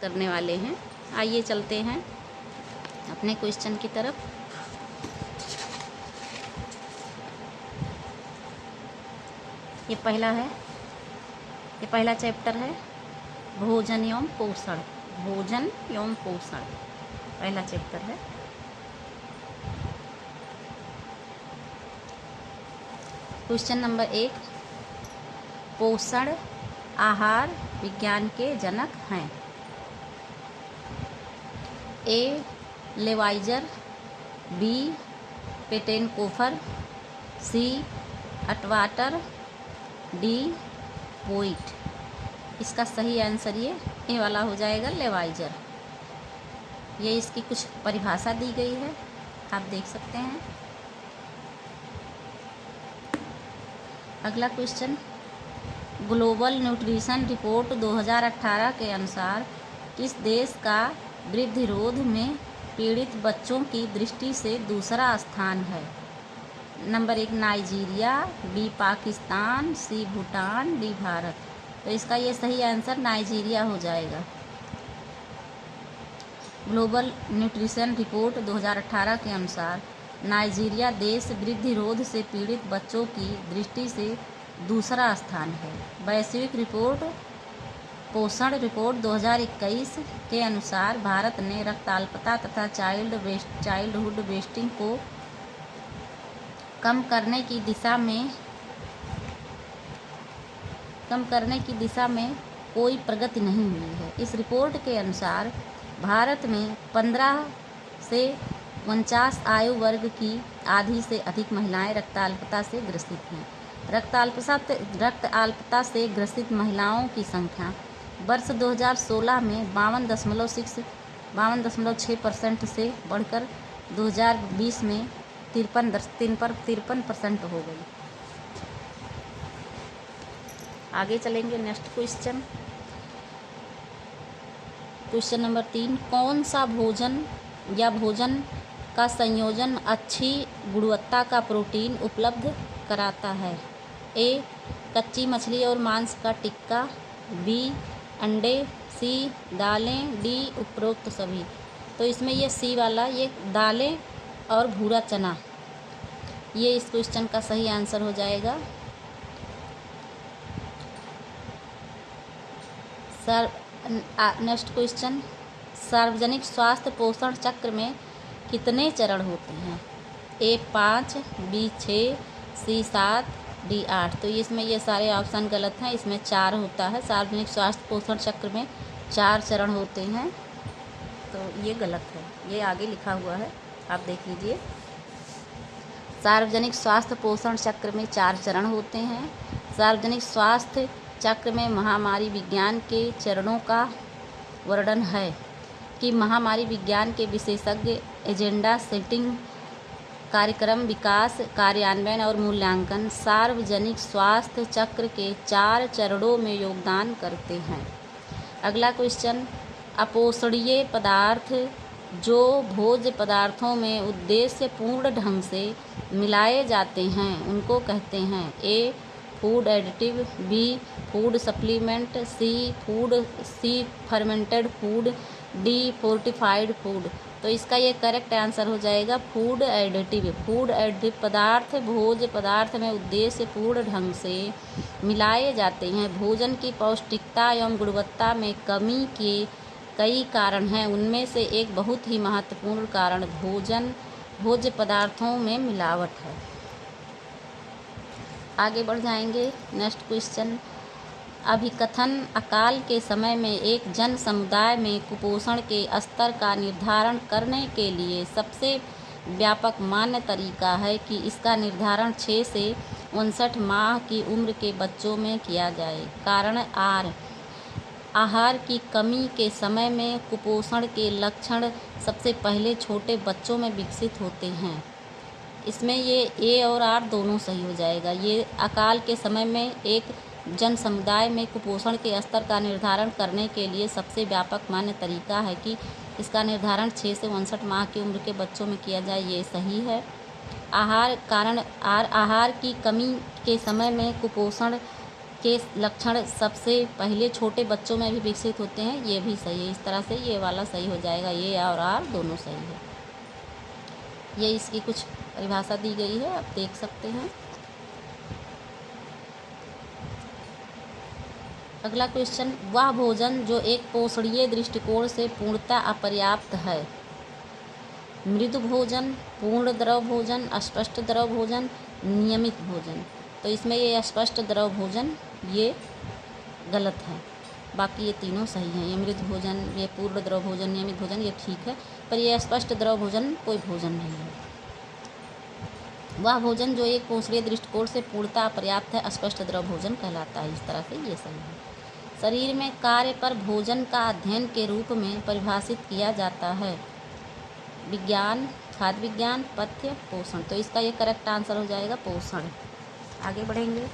करने वाले हैं। आइए चलते हैं अपने क्वेश्चन की तरफ। ये पहला चैप्टर है भोजन एवं पोषण। भोजन एवं पोषण पहला चैप्टर है। क्वेश्चन नंबर 1, पोषण आहार विज्ञान के जनक हैं। ए लेवाइजर, बी पेटेनकोफर, सी अटवाटर, डी पोइट। इसका सही आंसर ये वाला हो जाएगा, लेवाइजर। ये इसकी कुछ परिभाषा दी गई है, आप देख सकते हैं। अगला क्वेश्चन, ग्लोबल न्यूट्रिशन रिपोर्ट 2018 के अनुसार किस देश का वृद्धिरोध में पीड़ित बच्चों की दृष्टि से दूसरा स्थान है? नंबर 1 नाइजीरिया, बी पाकिस्तान, सी भूटान, डी भारत। तो इसका ये सही आंसर नाइजीरिया हो जाएगा। ग्लोबल न्यूट्रिशन रिपोर्ट 2018 के अनुसार नाइजीरिया देश वृद्धिरोध से पीड़ित बच्चों की दृष्टि से दूसरा स्थान है। वैश्विक रिपोर्ट पोषण रिपोर्ट 2021 के अनुसार भारत ने रक्ताल्पता तथा चाइल्डहुड वेस्टिंग को कम करने की दिशा में कोई प्रगति नहीं हुई है। इस रिपोर्ट के अनुसार भारत में 15 से 49 आयु वर्ग की आधी से अधिक महिलाएं रक्ताल्पता से ग्रसित हैं। रक्ताल्पता से ग्रसित महिलाओं की संख्या वर्ष 2016 में 52.6% से बढ़कर 2020 में 53% हो गई। आगे चलेंगे नेक्स्ट क्वेश्चन। क्वेश्चन नंबर 3, कौन सा भोजन का संयोजन अच्छी गुणवत्ता का प्रोटीन उपलब्ध कराता है? ए कच्ची मछली और मांस का टिक्का, बी अंडे, सी दालें, डी उपरोक्त सभी। तो इसमें ये सी वाला, ये दालें और भूरा चना, ये इस क्वेश्चन का सही आंसर हो जाएगा। नेक्स्ट क्वेश्चन, सार्वजनिक स्वास्थ्य पोषण चक्र में कितने चरण होते हैं? ए 5, बी 6, सी 7, डी 8। तो इसमें ये सारे ऑप्शन गलत हैं, इसमें 4 होता है। सार्वजनिक स्वास्थ्य पोषण चक्र में 4 चरण होते हैं, तो ये गलत है। ये आगे लिखा हुआ है, आप देख लीजिए। सार्वजनिक स्वास्थ्य पोषण चक्र में 4 चरण होते हैं। सार्वजनिक स्वास्थ्य चक्र में महामारी विज्ञान के चरणों का वर्णन है कि महामारी विज्ञान के विशेषज्ञ एजेंडा सेटिंग, कार्यक्रम विकास, कार्यान्वयन और मूल्यांकन सार्वजनिक स्वास्थ्य चक्र के 4 चरणों में योगदान करते हैं। अगला क्वेश्चन, अपोषणीय पदार्थ जो भोज्य पदार्थों में उद्देश्यपूर्ण ढंग से मिलाए जाते हैं उनको कहते हैं? A food additive, B food supplement, C fermented food, D fortified food. तो इसका ये करेक्ट आंसर हो जाएगा फूड एडिटिव। फूड एडिटिव पदार्थ भोज्य पदार्थ में उद्देश्यपूर्ण ढंग से मिलाए जाते हैं। भोजन की पौष्टिकता एवं गुणवत्ता में कमी के कई कारण हैं, उनमें से एक बहुत ही महत्वपूर्ण कारण भोज्य पदार्थों में मिलावट है। आगे बढ़ जाएंगे। नेक्स्ट क्वेश्चन, अभिकथन अकाल के समय में एक जन समुदाय में कुपोषण के स्तर का निर्धारण करने के लिए सबसे व्यापक मान्य तरीका है कि इसका निर्धारण 6 से 59 माह की उम्र के बच्चों में किया जाए। कारण आहार की कमी के समय में कुपोषण के लक्षण सबसे पहले छोटे बच्चों में विकसित होते हैं। इसमें ये ए और आर दोनों सही हो जाएगा। ये अकाल के समय में एक जन समुदाय में कुपोषण के स्तर का निर्धारण करने के लिए सबसे व्यापक मान्य तरीका है कि इसका निर्धारण 6 से 59 माह की उम्र के बच्चों में किया जाए, ये सही है। आहार की कमी के समय में कुपोषण के लक्षण सबसे पहले छोटे बच्चों में भी विकसित होते हैं, ये भी सही है। इस तरह से ये वाला सही हो जाएगा, ये और आर दोनों सही है। ये इसकी कुछ परिभाषा दी गई है, आप देख सकते हैं। अगला क्वेश्चन, वह भोजन जो एक पोषणीय दृष्टिकोण से पूर्णतः अपर्याप्त है। मृदु भोजन, पूर्ण द्रव भोजन, अस्पष्ट द्रव भोजन, नियमित भोजन। तो इसमें ये स्पष्ट द्रव भोजन ये गलत है, बाकी ये तीनों सही हैं। ये मृदु भोजन, ये पूर्ण द्रव भोजन, नियमित भोजन ये ठीक है, पर ये स्पष्ट द्रव भोजन कोई भोजन नहीं है। वह भोजन जो एक पोषणीय दृष्टिकोण से पूर्णतः पर्याप्त है अस्पष्ट द्रव भोजन कहलाता है। इस तरह से ये सही है। शरीर में कार्य पर भोजन का अध्ययन के रूप में परिभाषित किया जाता है। विज्ञान, खाद्य विज्ञान, पथ्य, पोषण। तो इसका ये करेक्ट आंसर हो जाएगा पोषण। आगे बढ़ेंगे।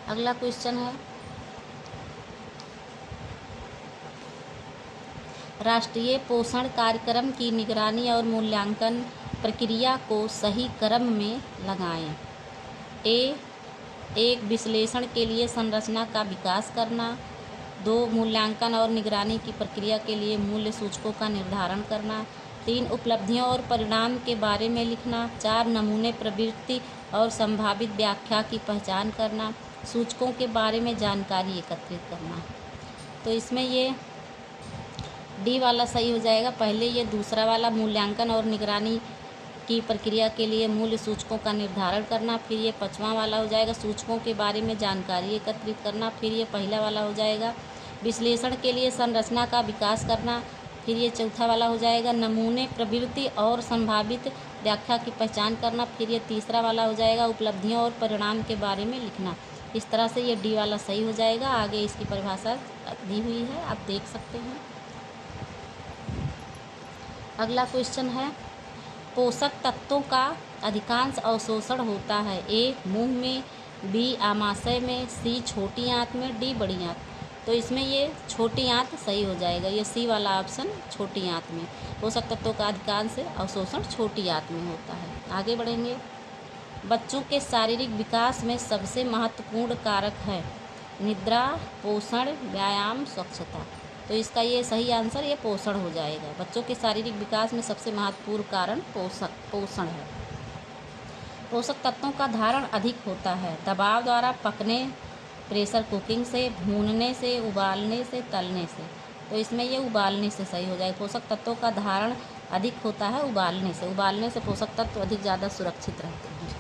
अगला क्वेश्चन है, राष्ट्रीय पोषण कार्यक्रम की निगरानी और मूल्यांकन प्रक्रिया को सही क्रम में लगाएं। ए, एक विश्लेषण के लिए संरचना का विकास करना। 2, मूल्यांकन और निगरानी की प्रक्रिया के लिए मूल्य सूचकों का निर्धारण करना। 3, उपलब्धियों और परिणाम के बारे में लिखना। 4, नमूने प्रवृत्ति और संभावित व्याख्या की पहचान करना। सूचकों के बारे में जानकारी एकत्रित करना। तो इसमें ये डी वाला सही हो जाएगा। पहले ये दूसरा वाला मूल्यांकन और निगरानी की प्रक्रिया के लिए मूल्य सूचकों का निर्धारण करना। फिर ये 5वां वाला हो जाएगा, सूचकों के बारे में जानकारी एकत्रित करना। फिर ये पहला वाला हो जाएगा, विश्लेषण के लिए संरचना का विकास करना। फिर ये चौथा वाला हो जाएगा, नमूने प्रवृत्ति और संभावित व्याख्या की पहचान करना। फिर ये तीसरा वाला हो जाएगा, उपलब्धियों और परिणाम के बारे में लिखना। इस तरह से ये डी वाला सही हो जाएगा। आगे इसकी परिभाषा दी हुई है, आप देख सकते हैं। अगला क्वेश्चन है, पोषक तत्वों का अधिकांश अवशोषण होता है। ए, मुंह में, बी, आमाशय में, सी, छोटी आंत में, डी, बड़ी आंत। तो इसमें ये छोटी आंत सही हो जाएगा। ये सी वाला ऑप्शन छोटी आंत में। पोषक तत्वों का अधिकांश अवशोषण छोटी आंत में होता है। आगे बढ़ेंगे। बच्चों के शारीरिक विकास में सबसे महत्वपूर्ण कारक है निद्रा, पोषण, व्यायाम, स्वच्छता। तो इसका ये सही आंसर ये पोषण हो जाएगा। बच्चों के शारीरिक विकास में सबसे महत्वपूर्ण कारण पोषण है। पोषक तत्वों का धारण अधिक होता है दबाव द्वारा पकने, प्रेशर कुकिंग से, भूनने से, उबालने से, तलने से। तो इसमें ये उबालने से सही हो जाएगा। पोषक तत्वों का धारण अधिक होता है उबालने से। उबालने से पोषक तत्व अधिक ज़्यादा सुरक्षित रहते हैं।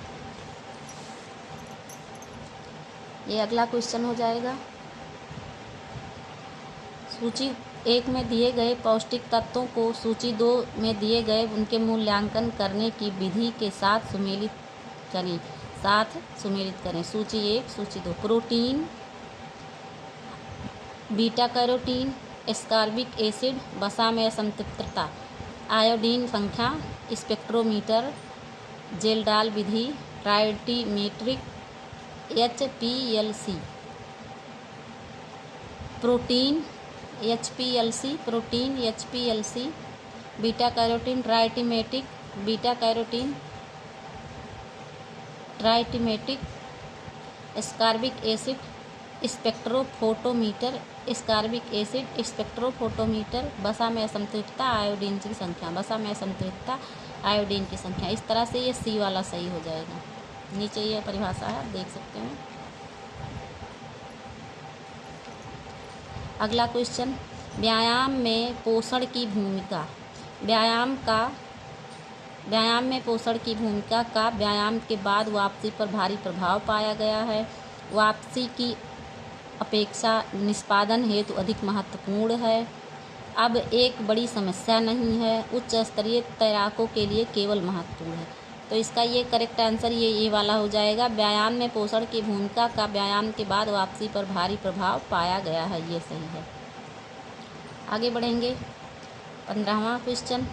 ये अगला क्वेश्चन हो जाएगा। सूची 1 में दिए गए पौष्टिक तत्वों को सूची 2 में दिए गए उनके मूल्यांकन करने की विधि के साथ सुमेलित करें। सूची 1, सूची 2। Protein, beta carotene, ascorbic acid, वसा में असंतृप्तता, आयोडीन संख्या, स्पेक्ट्रोमीटर, जेल्डाल विधि, titrimetric, HPLC। Protein HPLC, beta carotene, titrimetric, ascorbic acid, spectrophotometer, वसा में असंतृप्तता, आयोडीन की संख्या। इस तरह से ये सी वाला सही हो जाएगा। नीचे ये परिभाषा है, आप देख सकते हैं। अगला क्वेश्चन, व्यायाम में पोषण की भूमिका। व्यायाम में पोषण की भूमिका का व्यायाम के बाद वापसी पर भारी प्रभाव पाया गया है। वापसी की अपेक्षा निष्पादन हेतु अधिक महत्वपूर्ण है। अब एक बड़ी समस्या नहीं है। उच्च स्तरीय तैराकों के लिए केवल महत्वपूर्ण है। तो इसका ये करेक्ट आंसर ये वाला हो जाएगा। व्यायाम में पोषण की भूमिका का व्यायाम के बाद वापसी पर भारी प्रभाव पाया गया है, ये सही है। आगे बढ़ेंगे। 15वां क्वेश्चन,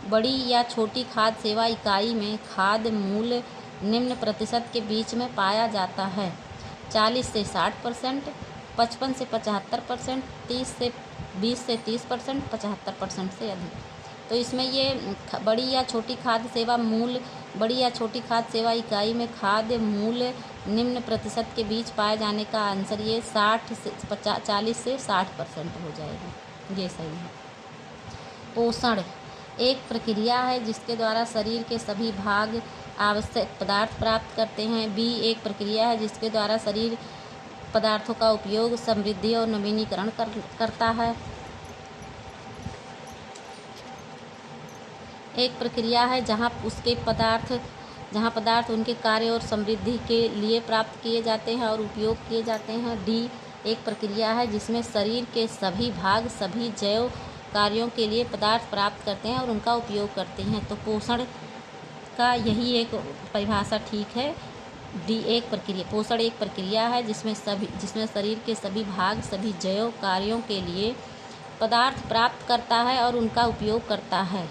बड़ी या छोटी खाद्य सेवा इकाई में खाद्य मूल्य निम्न प्रतिशत के बीच में पाया जाता है। 40 से 60%, 55 से 75%, 20 से 30%, 75% से अधिक। तो इसमें ये बड़ी या छोटी खाद्य सेवा मूल्य, बड़ी या छोटी खाद्य सेवा इकाई में खाद्य मूल्य निम्न प्रतिशत के बीच पाए जाने का आंसर ये 40 से 60% हो जाएगा। ये सही है। पोषण एक प्रक्रिया है जिसके द्वारा शरीर के सभी भाग आवश्यक पदार्थ प्राप्त करते हैं। बी एक प्रक्रिया है जिसके द्वारा शरीर पदार्थों का उपयोग, समृद्धि और नवीनीकरण करता है। एक प्रक्रिया है जहाँ पदार्थ उनके कार्य और समृद्धि के लिए प्राप्त किए जाते हैं और उपयोग किए जाते हैं। डी एक प्रक्रिया है जिसमें शरीर के सभी भाग सभी जैव कार्यों के लिए पदार्थ प्राप्त करते हैं और उनका उपयोग करते हैं। तो पोषण का यही एक परिभाषा ठीक है। डी एक प्रक्रिया, पोषण एक प्रक्रिया है जिसमें शरीर के सभी भाग सभी जैव कार्यों के लिए पदार्थ प्राप्त करता है और उनका उपयोग करता है।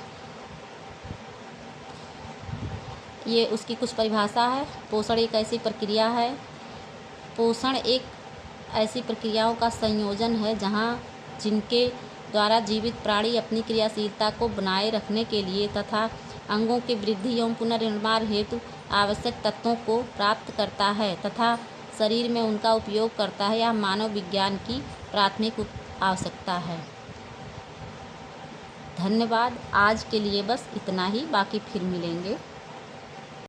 ये उसकी कुछ परिभाषा है। पोषण एक ऐसी प्रक्रिया है, पोषण एक ऐसी प्रक्रियाओं का संयोजन है जिनके द्वारा जीवित प्राणी अपनी क्रियाशीलता को बनाए रखने के लिए तथा अंगों की वृद्धि एवं पुनर्निर्माण हेतु आवश्यक तत्वों को प्राप्त करता है तथा शरीर में उनका उपयोग करता है। यह मानव विज्ञान की प्राथमिक आवश्यकता है। धन्यवाद। आज के लिए बस इतना ही, बाकी फिर मिलेंगे।